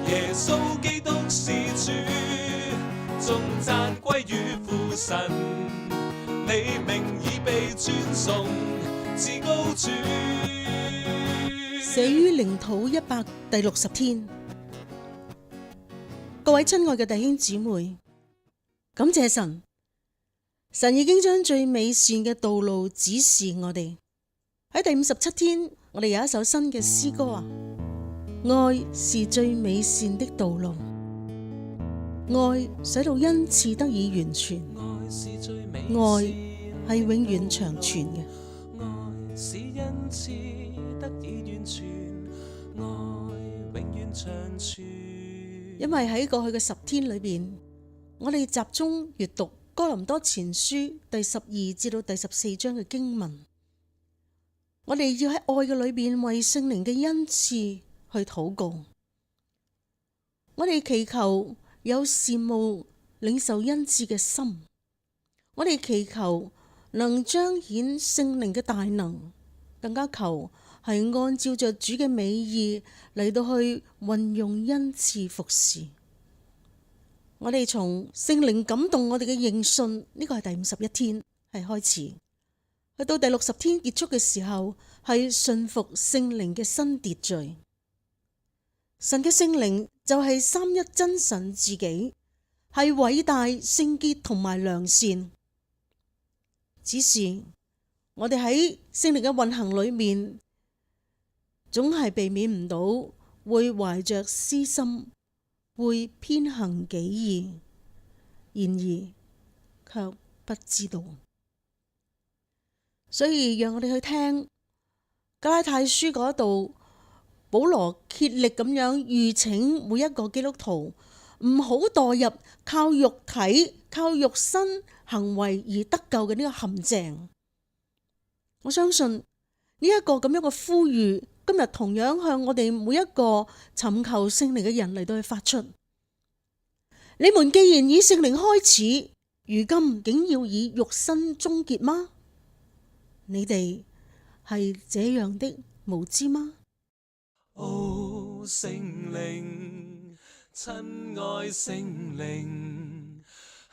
耶穌基督是主，頌讚歸於父神，你名已被尊崇，至高主。寫於靈土100第60天，各位親愛嘅弟兄姊妹，感謝神，神已經將最美善嘅道路指示我哋。喺第57天，我哋有一首新嘅詩歌啊，愛是最美善的道路，愛使到恩賜得以完全，愛係永遠長存嘅。愛是恩賜得以完全，愛永遠長存。因為喺過去嘅10天裏邊，我哋集中閱讀哥林多前書第12至到第14章嘅經文，我哋要喺愛嘅裏邊為聖靈嘅恩賜去禱告，我哋祈求有羨慕領受恩賜嘅心，我哋祈求能彰顯聖靈嘅大能，更加求係按照着主嘅美意嚟到去運用恩賜服侍。我哋從聖靈感動我哋嘅認信，呢個係第51天係開始，去到第60天結束嘅時候係順服聖靈嘅新秩序。神嘅聖靈就係三一真神自己，係偉大聖潔同埋良善。只是我哋喺聖靈嘅運行裏面，總係避免唔到會懷着私心，會偏行己意，然而卻不知道。所以讓我哋去聽加拉太書嗰度，保羅竭力咁樣預請每一個基督徒唔好墮入靠肉體、靠肉身行為而得救嘅呢個陷阱。我相信呢一個咁樣嘅呼籲，今日同樣向我哋每一個尋求聖靈嘅人嚟到去發出。你們既然以聖靈開始，如今竟要以肉身終結嗎？你哋係這樣的無知嗎？哦，聖靈，親愛聖靈，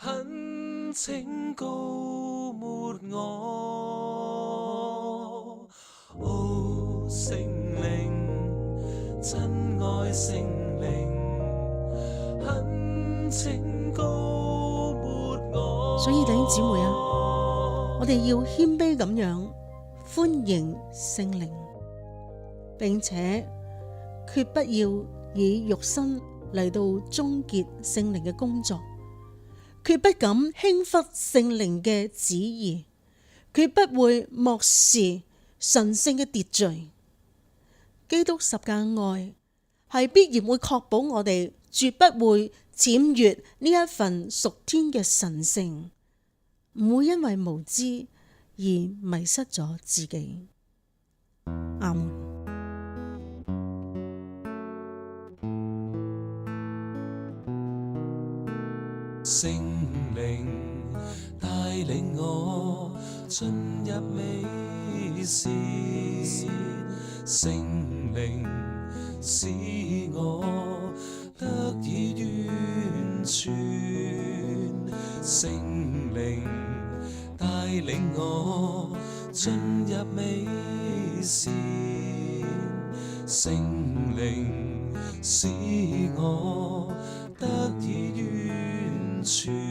懇請膏抹我。哦，聖靈，親愛聖靈，懇請膏抹我。所以弟兄姊妹啊，我哋要謙卑咁樣歡迎聖靈，並且決不要以肉身嚟到終結聖靈嘅工作，決不敢輕忽聖靈嘅旨意，決不會漠視神聖嘅秩序。基督十架愛係必然會確保我哋絕不會僭越呢一份屬天嘅神聖，唔會因為無知而迷失咗自己。阿門。聖靈帶領我進入美善，聖靈使我得以完全，聖靈帶領我進入美善，聖靈使我得以完全。